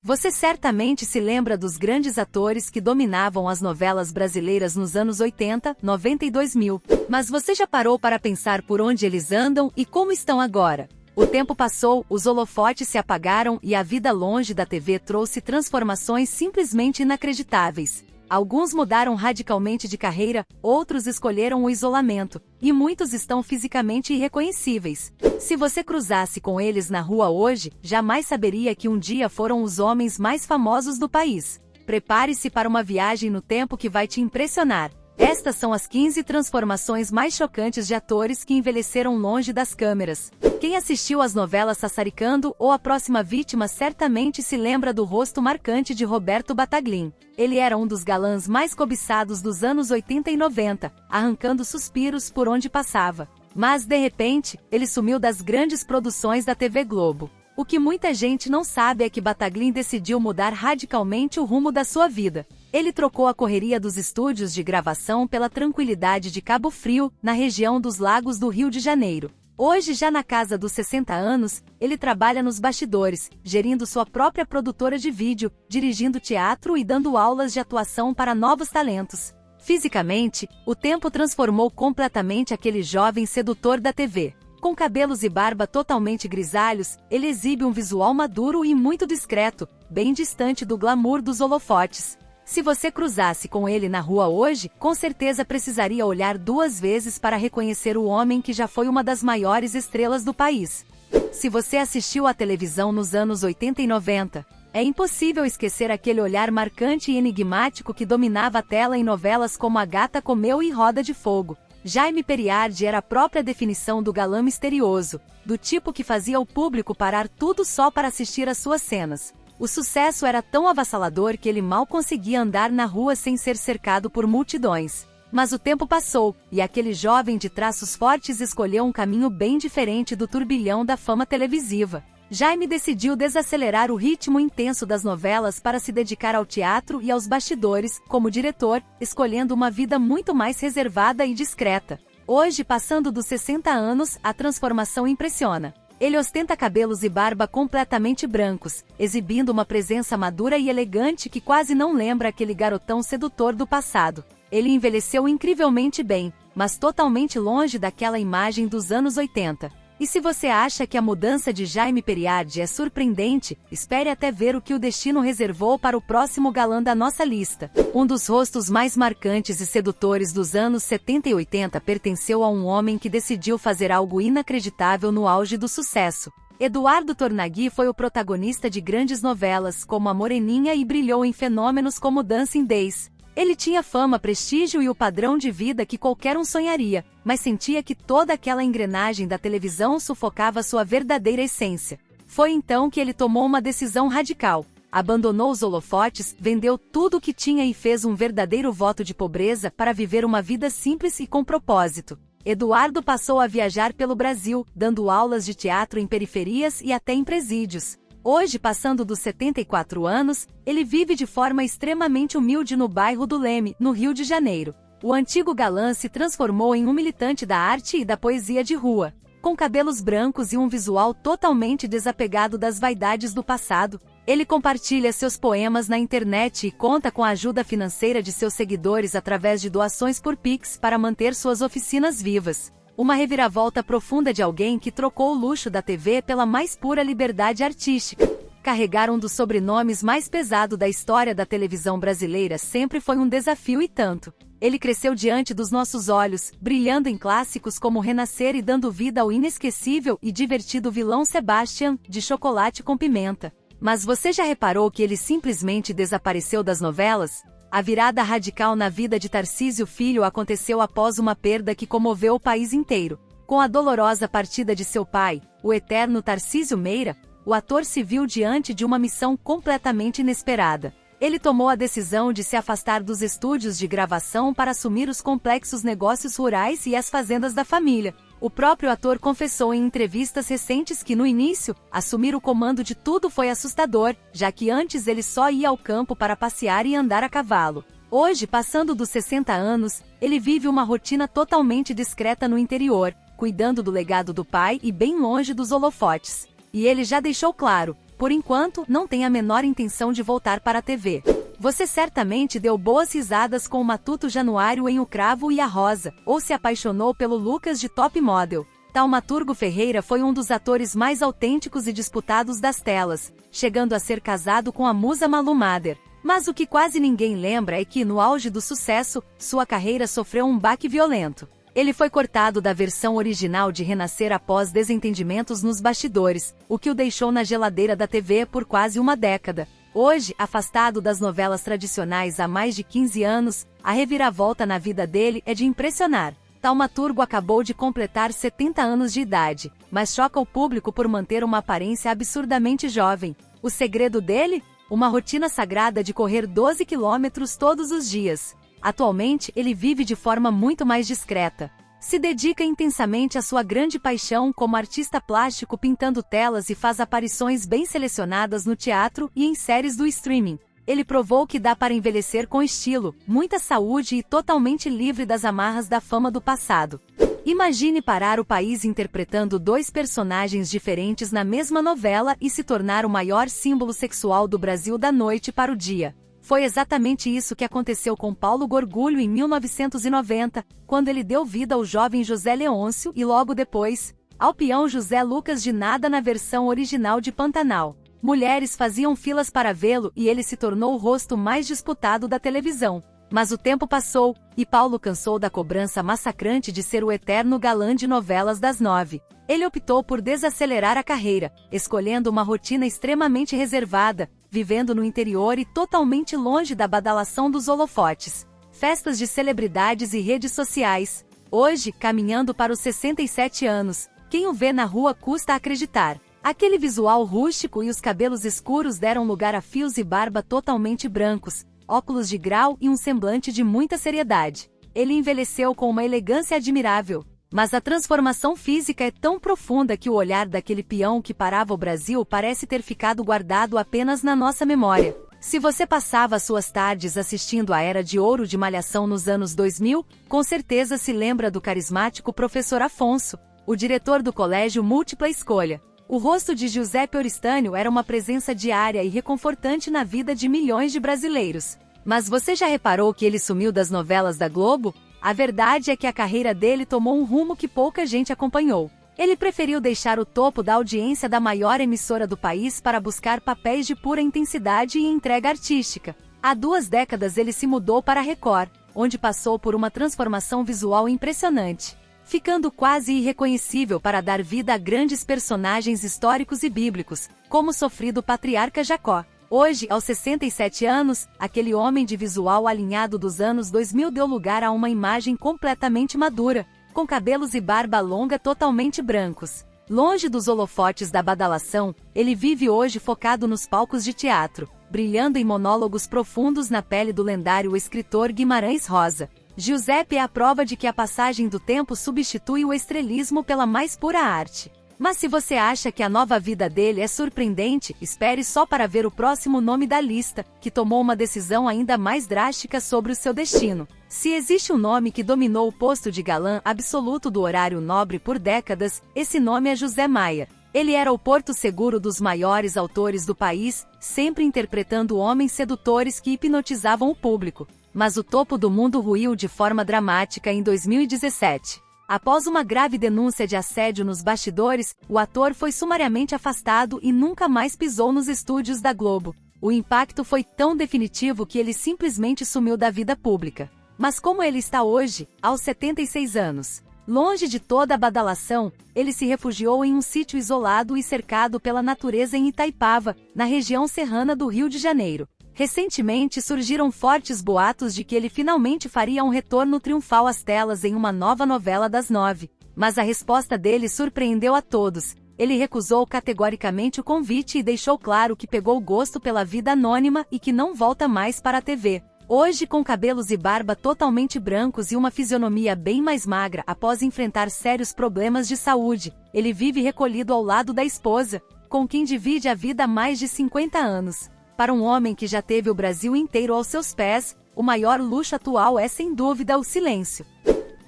Você certamente se lembra dos grandes atores que dominavam as novelas brasileiras nos anos 80, 90 e 2000. Mas você já parou para pensar por onde eles andam e como estão agora? O tempo passou, os holofotes se apagaram e a vida longe da TV trouxe transformações simplesmente inacreditáveis. Alguns mudaram radicalmente de carreira, outros escolheram o isolamento, e muitos estão fisicamente irreconhecíveis. Se você cruzasse com eles na rua hoje, jamais saberia que um dia foram os homens mais famosos do país. Prepare-se para uma viagem no tempo que vai te impressionar. Estas são as 15 transformações mais chocantes de atores que envelheceram longe das câmeras. Quem assistiu às novelas Sassaricando ou A Próxima Vítima certamente se lembra do rosto marcante de Roberto Bataglin. Ele era um dos galãs mais cobiçados dos anos 80 e 90, arrancando suspiros por onde passava. Mas, de repente, ele sumiu das grandes produções da TV Globo. O que muita gente não sabe é que Bataglin decidiu mudar radicalmente o rumo da sua vida. Ele trocou a correria dos estúdios de gravação pela tranquilidade de Cabo Frio, na região dos Lagos do Rio de Janeiro. Hoje, já na casa dos 60 anos, ele trabalha nos bastidores, gerindo sua própria produtora de vídeo, dirigindo teatro e dando aulas de atuação para novos talentos. Fisicamente, o tempo transformou completamente aquele jovem sedutor da TV. Com cabelos e barba totalmente grisalhos, ele exibe um visual maduro e muito discreto, bem distante do glamour dos holofotes. Se você cruzasse com ele na rua hoje, com certeza precisaria olhar 2 vezes para reconhecer o homem que já foi uma das maiores estrelas do país. Se você assistiu à televisão nos anos 80 e 90, é impossível esquecer aquele olhar marcante e enigmático que dominava a tela em novelas como A Gata Comeu e Roda de Fogo. Jaime Periardi era a própria definição do galã misterioso, do tipo que fazia o público parar tudo só para assistir às suas cenas. O sucesso era tão avassalador que ele mal conseguia andar na rua sem ser cercado por multidões. Mas o tempo passou, e aquele jovem de traços fortes escolheu um caminho bem diferente do turbilhão da fama televisiva. Jaime decidiu desacelerar o ritmo intenso das novelas para se dedicar ao teatro e aos bastidores, como diretor, escolhendo uma vida muito mais reservada e discreta. Hoje, passando dos 60 anos, a transformação impressiona. Ele ostenta cabelos e barba completamente brancos, exibindo uma presença madura e elegante que quase não lembra aquele garotão sedutor do passado. Ele envelheceu incrivelmente bem, mas totalmente longe daquela imagem dos anos 80. E se você acha que a mudança de Jaime Periardi é surpreendente, espere até ver o que o destino reservou para o próximo galã da nossa lista. Um dos rostos mais marcantes e sedutores dos anos 70 e 80 pertenceu a um homem que decidiu fazer algo inacreditável no auge do sucesso. Eduardo Tornaghi foi o protagonista de grandes novelas como A Moreninha e brilhou em fenômenos como Dancing Days. Ele tinha fama, prestígio e o padrão de vida que qualquer um sonharia, mas sentia que toda aquela engrenagem da televisão sufocava sua verdadeira essência. Foi então que ele tomou uma decisão radical. Abandonou os holofotes, vendeu tudo o que tinha e fez um verdadeiro voto de pobreza para viver uma vida simples e com propósito. Eduardo passou a viajar pelo Brasil, dando aulas de teatro em periferias e até em presídios. Hoje, passando dos 74 anos, ele vive de forma extremamente humilde no bairro do Leme, no Rio de Janeiro. O antigo galã se transformou em um militante da arte e da poesia de rua. Com cabelos brancos e um visual totalmente desapegado das vaidades do passado, ele compartilha seus poemas na internet e conta com a ajuda financeira de seus seguidores através de doações por Pix para manter suas oficinas vivas. Uma reviravolta profunda de alguém que trocou o luxo da TV pela mais pura liberdade artística. Carregar um dos sobrenomes mais pesados da história da televisão brasileira sempre foi um desafio e tanto. Ele cresceu diante dos nossos olhos, brilhando em clássicos como Renascer e dando vida ao inesquecível e divertido vilão Sebastian, de Chocolate com Pimenta. Mas você já reparou que ele simplesmente desapareceu das novelas? A virada radical na vida de Tarcísio Filho aconteceu após uma perda que comoveu o país inteiro. Com a dolorosa partida de seu pai, o eterno Tarcísio Meira, o ator se viu diante de uma missão completamente inesperada. Ele tomou a decisão de se afastar dos estúdios de gravação para assumir os complexos negócios rurais e as fazendas da família. O próprio ator confessou em entrevistas recentes que no início, assumir o comando de tudo foi assustador, já que antes ele só ia ao campo para passear e andar a cavalo. Hoje, passando dos 60 anos, ele vive uma rotina totalmente discreta no interior, cuidando do legado do pai e bem longe dos holofotes. E ele já deixou claro, por enquanto, não tem a menor intenção de voltar para a TV. Você certamente deu boas risadas com o matuto Januário em O Cravo e a Rosa, ou se apaixonou pelo Lucas de Top Model. Taumaturgo Ferreira foi um dos atores mais autênticos e disputados das telas, chegando a ser casado com a musa Malu Mader. Mas o que quase ninguém lembra é que, no auge do sucesso, sua carreira sofreu um baque violento. Ele foi cortado da versão original de Renascer após desentendimentos nos bastidores, o que o deixou na geladeira da TV por quase uma década. Hoje, afastado das novelas tradicionais há mais de 15 anos, a reviravolta na vida dele é de impressionar. Taumaturgo acabou de completar 70 anos de idade, mas choca o público por manter uma aparência absurdamente jovem. O segredo dele? Uma rotina sagrada de correr 12 quilômetros todos os dias. Atualmente, ele vive de forma muito mais discreta. Se dedica intensamente à sua grande paixão como artista plástico, pintando telas, e faz aparições bem selecionadas no teatro e em séries do streaming. Ele provou que dá para envelhecer com estilo, muita saúde e totalmente livre das amarras da fama do passado. Imagine parar o país interpretando dois personagens diferentes na mesma novela e se tornar o maior símbolo sexual do Brasil da noite para o dia. Foi exatamente isso que aconteceu com Paulo Gorgulho em 1990, quando ele deu vida ao jovem José Leôncio e logo depois, ao peão José Lucas de Nada na versão original de Pantanal. Mulheres faziam filas para vê-lo e ele se tornou o rosto mais disputado da televisão. Mas o tempo passou, e Paulo cansou da cobrança massacrante de ser o eterno galã de novelas das 9. Ele optou por desacelerar a carreira, escolhendo uma rotina extremamente reservada, vivendo no interior e totalmente longe da badalação dos holofotes, festas de celebridades e redes sociais. Hoje, caminhando para os 67 anos, quem o vê na rua custa acreditar. Aquele visual rústico e os cabelos escuros deram lugar a fios e barba totalmente brancos, óculos de grau e um semblante de muita seriedade. Ele envelheceu com uma elegância admirável, mas a transformação física é tão profunda que o olhar daquele peão que parava o Brasil parece ter ficado guardado apenas na nossa memória. Se você passava suas tardes assistindo à Era de Ouro de Malhação nos anos 2000, com certeza se lembra do carismático professor Afonso, o diretor do colégio Múltipla Escolha. O rosto de Giuseppe Oristânio era uma presença diária e reconfortante na vida de milhões de brasileiros. Mas você já reparou que ele sumiu das novelas da Globo? A verdade é que a carreira dele tomou um rumo que pouca gente acompanhou. Ele preferiu deixar o topo da audiência da maior emissora do país para buscar papéis de pura intensidade e entrega artística. Há 2 décadas ele se mudou para a Record, onde passou por uma transformação visual impressionante, ficando quase irreconhecível para dar vida a grandes personagens históricos e bíblicos, como o sofrido patriarca Jacó. Hoje, aos 67 anos, aquele homem de visual alinhado dos anos 2000 deu lugar a uma imagem completamente madura, com cabelos e barba longa totalmente brancos. Longe dos holofotes da badalação, ele vive hoje focado nos palcos de teatro, brilhando em monólogos profundos na pele do lendário escritor Guimarães Rosa. Giuseppe é a prova de que a passagem do tempo substitui o estrelismo pela mais pura arte. Mas se você acha que a nova vida dele é surpreendente, espere só para ver o próximo nome da lista, que tomou uma decisão ainda mais drástica sobre o seu destino. Se existe um nome que dominou o posto de galã absoluto do horário nobre por décadas, esse nome é José Maier. Ele era o porto seguro dos maiores autores do país, sempre interpretando homens sedutores que hipnotizavam o público. Mas o topo do mundo ruiu de forma dramática em 2017. Após uma grave denúncia de assédio nos bastidores, o ator foi sumariamente afastado e nunca mais pisou nos estúdios da Globo. O impacto foi tão definitivo que ele simplesmente sumiu da vida pública. Mas como ele está hoje, aos 76 anos? Longe de toda a badalação, ele se refugiou em um sítio isolado e cercado pela natureza em Itaipava, na região serrana do Rio de Janeiro. Recentemente surgiram fortes boatos de que ele finalmente faria um retorno triunfal às telas em uma nova novela das 9. Mas a resposta dele surpreendeu a todos. Ele recusou categoricamente o convite e deixou claro que pegou gosto pela vida anônima e que não volta mais para a TV. Hoje, com cabelos e barba totalmente brancos e uma fisionomia bem mais magra após enfrentar sérios problemas de saúde, ele vive recolhido ao lado da esposa, com quem divide a vida há mais de 50 anos. Para um homem que já teve o Brasil inteiro aos seus pés, o maior luxo atual é sem dúvida o silêncio.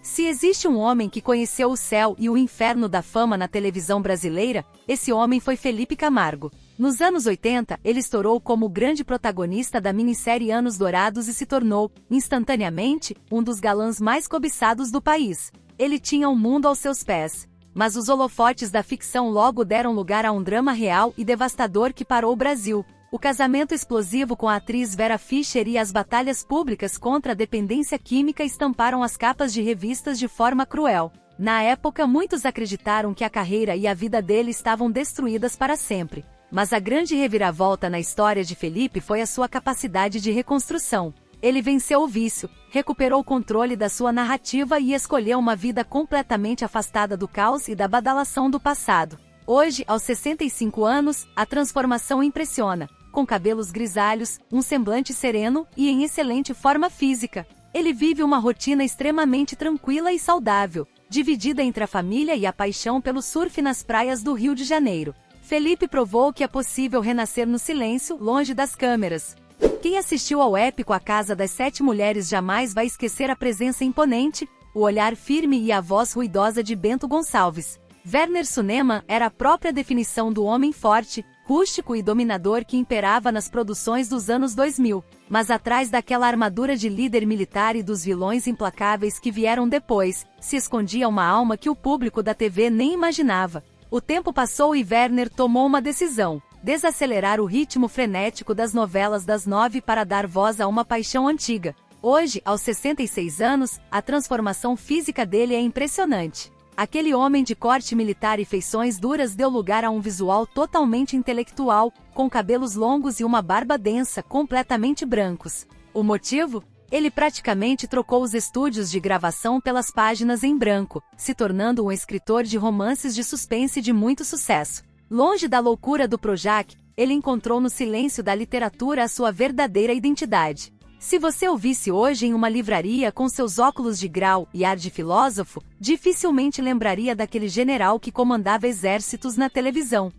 Se existe um homem que conheceu o céu e o inferno da fama na televisão brasileira, esse homem foi Felipe Camargo. Nos anos 80, ele estourou como o grande protagonista da minissérie Anos Dourados e se tornou, instantaneamente, um dos galãs mais cobiçados do país. Ele tinha o mundo aos seus pés. Mas os holofotes da ficção logo deram lugar a um drama real e devastador que parou o Brasil. O casamento explosivo com a atriz Vera Fischer e as batalhas públicas contra a dependência química estamparam as capas de revistas de forma cruel. Na época, muitos acreditaram que a carreira e a vida dele estavam destruídas para sempre. Mas a grande reviravolta na história de Felipe foi a sua capacidade de reconstrução. Ele venceu o vício, recuperou o controle da sua narrativa e escolheu uma vida completamente afastada do caos e da badalação do passado. Hoje, aos 65 anos, a transformação impressiona. Com cabelos grisalhos, um semblante sereno e em excelente forma física. Ele vive uma rotina extremamente tranquila e saudável, dividida entre a família e a paixão pelo surf nas praias do Rio de Janeiro. Felipe provou que é possível renascer no silêncio, longe das câmeras. Quem assistiu ao épico A Casa das Sete Mulheres jamais vai esquecer a presença imponente, o olhar firme e a voz ruidosa de Bento Gonçalves. Werner Suneman era a própria definição do homem forte, rústico e dominador que imperava nas produções dos anos 2000. Mas atrás daquela armadura de líder militar e dos vilões implacáveis que vieram depois, se escondia uma alma que o público da TV nem imaginava. O tempo passou e Werner tomou uma decisão: desacelerar o ritmo frenético das novelas das 9 para dar voz a uma paixão antiga. Hoje, aos 66 anos, a transformação física dele é impressionante. Aquele homem de corte militar e feições duras deu lugar a um visual totalmente intelectual, com cabelos longos e uma barba densa, completamente brancos. O motivo? Ele praticamente trocou os estúdios de gravação pelas páginas em branco, se tornando um escritor de romances de suspense de muito sucesso. Longe da loucura do Projac, ele encontrou no silêncio da literatura a sua verdadeira identidade. Se você o visse hoje em uma livraria com seus óculos de grau e ar de filósofo, dificilmente lembraria daquele general que comandava exércitos na televisão.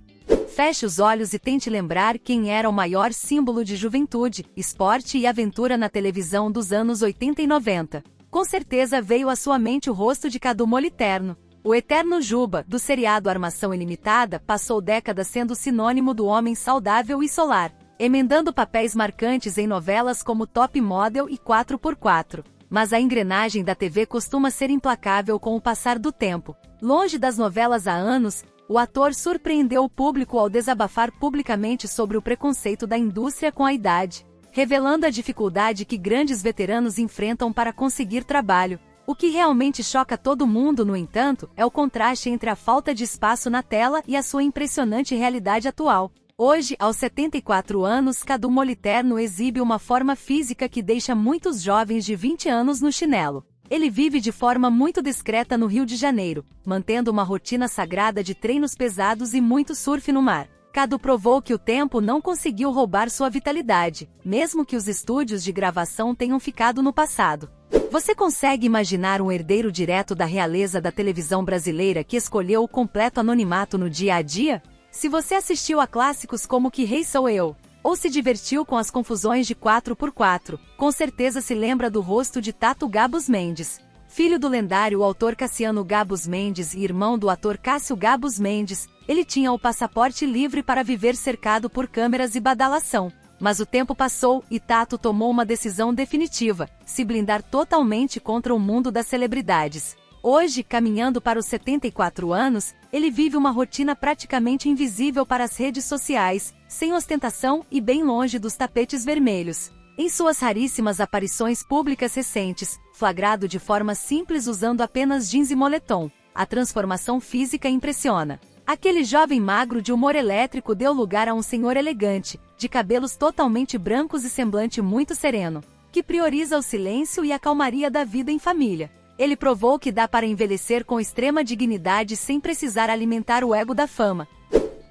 Feche os olhos e tente lembrar quem era o maior símbolo de juventude, esporte e aventura na televisão dos anos 80 e 90. Com certeza veio à sua mente o rosto de Cadu Moliterno. O eterno Juba, do seriado Armação Ilimitada, passou décadas sendo sinônimo do homem saudável e solar, emendando papéis marcantes em novelas como Top Model e 4x4. Mas a engrenagem da TV costuma ser implacável com o passar do tempo. Longe das novelas há anos, o ator surpreendeu o público ao desabafar publicamente sobre o preconceito da indústria com a idade, revelando a dificuldade que grandes veteranos enfrentam para conseguir trabalho. O que realmente choca todo mundo, no entanto, é o contraste entre a falta de espaço na tela e a sua impressionante realidade atual. Hoje, aos 74 anos, Cadu Moliterno exibe uma forma física que deixa muitos jovens de 20 anos no chinelo. Ele vive de forma muito discreta no Rio de Janeiro, mantendo uma rotina sagrada de treinos pesados e muito surf no mar. Cadu provou que o tempo não conseguiu roubar sua vitalidade, mesmo que os estúdios de gravação tenham ficado no passado. Você consegue imaginar um herdeiro direto da realeza da televisão brasileira que escolheu o completo anonimato no dia a dia? Se você assistiu a clássicos como Que Rei Sou Eu, ou se divertiu com as confusões de 4x4, com certeza se lembra do rosto de Tato Gabos Mendes. Filho do lendário autor Cassiano Gabos Mendes e irmão do ator Cássio Gabos Mendes, ele tinha o passaporte livre para viver cercado por câmeras e badalação. Mas o tempo passou e Tato tomou uma decisão definitiva: se blindar totalmente contra o mundo das celebridades. Hoje, caminhando para os 74 anos, ele vive uma rotina praticamente invisível para as redes sociais, sem ostentação e bem longe dos tapetes vermelhos. Em suas raríssimas aparições públicas recentes, flagrado de forma simples usando apenas jeans e moletom, a transformação física impressiona. Aquele jovem magro de humor elétrico deu lugar a um senhor elegante, de cabelos totalmente brancos e semblante muito sereno, que prioriza o silêncio e a calmaria da vida em família. Ele provou que dá para envelhecer com extrema dignidade sem precisar alimentar o ego da fama.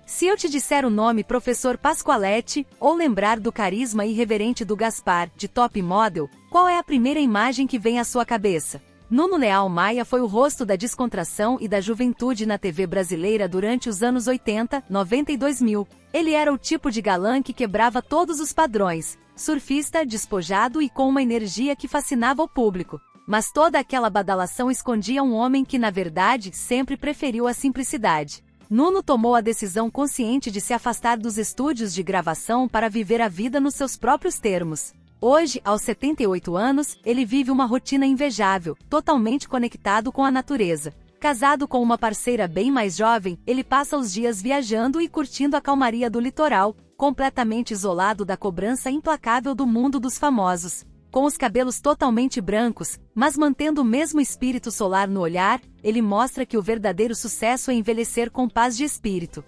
Se eu te disser o nome Professor Pascoaletti, ou lembrar do carisma irreverente do Gaspar, de Top Model, qual é a primeira imagem que vem à sua cabeça? Nuno Leal Maia foi o rosto da descontração e da juventude na TV brasileira durante os anos 80, 90 e 2000. Ele era o tipo de galã que quebrava todos os padrões, surfista, despojado e com uma energia que fascinava o público. Mas toda aquela badalação escondia um homem que, na verdade, sempre preferiu a simplicidade. Nuno tomou a decisão consciente de se afastar dos estúdios de gravação para viver a vida nos seus próprios termos. Hoje, aos 78 anos, ele vive uma rotina invejável, totalmente conectado com a natureza. Casado com uma parceira bem mais jovem, ele passa os dias viajando e curtindo a calmaria do litoral, completamente isolado da cobrança implacável do mundo dos famosos. Com os cabelos totalmente brancos, mas mantendo o mesmo espírito solar no olhar, ele mostra que o verdadeiro sucesso é envelhecer com paz de espírito.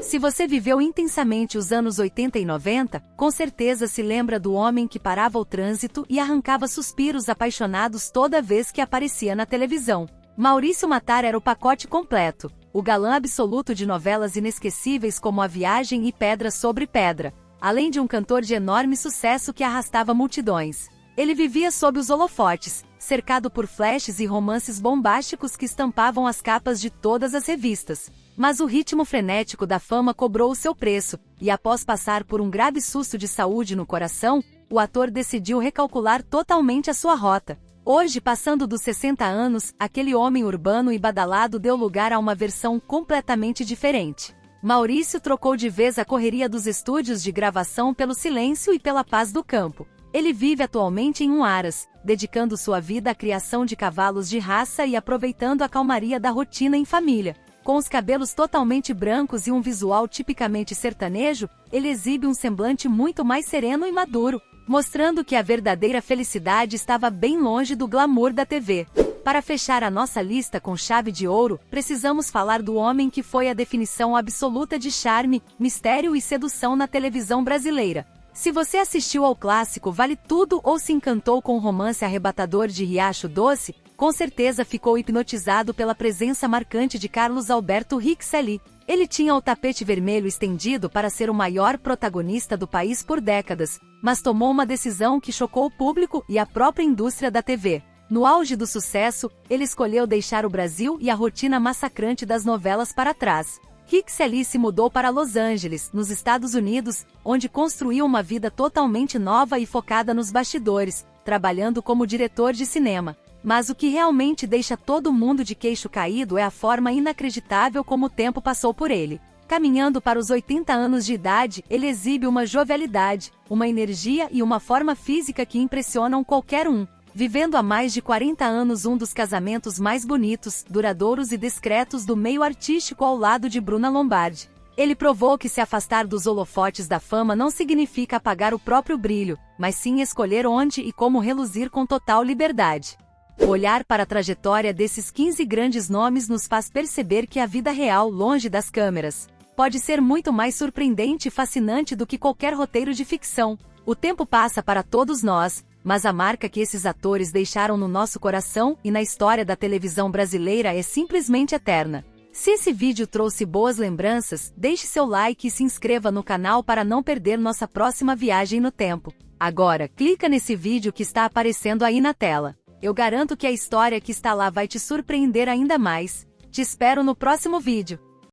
Se você viveu intensamente os anos 80 e 90, com certeza se lembra do homem que parava o trânsito e arrancava suspiros apaixonados toda vez que aparecia na televisão. Maurício Matar era o pacote completo, o galã absoluto de novelas inesquecíveis como A Viagem e Pedra sobre Pedra, além de um cantor de enorme sucesso que arrastava multidões. Ele vivia sob os holofotes, cercado por flashes e romances bombásticos que estampavam as capas de todas as revistas. Mas o ritmo frenético da fama cobrou o seu preço, e após passar por um grave susto de saúde no coração, o ator decidiu recalcular totalmente a sua rota. Hoje, passando dos 60 anos, aquele homem urbano e badalado deu lugar a uma versão completamente diferente. Maurício trocou de vez a correria dos estúdios de gravação pelo silêncio e pela paz do campo. Ele vive atualmente em Huaraz, dedicando sua vida à criação de cavalos de raça e aproveitando a calmaria da rotina em família. Com os cabelos totalmente brancos e um visual tipicamente sertanejo, ele exibe um semblante muito mais sereno e maduro, mostrando que a verdadeira felicidade estava bem longe do glamour da TV. Para fechar a nossa lista com chave de ouro, precisamos falar do homem que foi a definição absoluta de charme, mistério e sedução na televisão brasileira. Se você assistiu ao clássico Vale Tudo ou se encantou com o romance arrebatador de Riacho Doce, com certeza ficou hipnotizado pela presença marcante de Carlos Alberto Rixeli. Ele tinha o tapete vermelho estendido para ser o maior protagonista do país por décadas, mas tomou uma decisão que chocou o público e a própria indústria da TV. No auge do sucesso, ele escolheu deixar o Brasil e a rotina massacrante das novelas para trás. Rixeli se mudou para Los Angeles, nos Estados Unidos, onde construiu uma vida totalmente nova e focada nos bastidores, trabalhando como diretor de cinema. Mas o que realmente deixa todo mundo de queixo caído é a forma inacreditável como o tempo passou por ele. Caminhando para os 80 anos de idade, ele exibe uma jovialidade, uma energia e uma forma física que impressionam qualquer um. Vivendo há mais de 40 anos um dos casamentos mais bonitos, duradouros e discretos do meio artístico ao lado de Bruna Lombardi. Ele provou que se afastar dos holofotes da fama não significa apagar o próprio brilho, mas sim escolher onde e como reluzir com total liberdade. Olhar para a trajetória desses 15 grandes nomes nos faz perceber que a vida real, longe das câmeras, pode ser muito mais surpreendente e fascinante do que qualquer roteiro de ficção. O tempo passa para todos nós, mas a marca que esses atores deixaram no nosso coração e na história da televisão brasileira é simplesmente eterna. Se esse vídeo trouxe boas lembranças, deixe seu like e se inscreva no canal para não perder nossa próxima viagem no tempo. Agora, clica nesse vídeo que está aparecendo aí na tela. Eu garanto que a história que está lá vai te surpreender ainda mais. Te espero no próximo vídeo.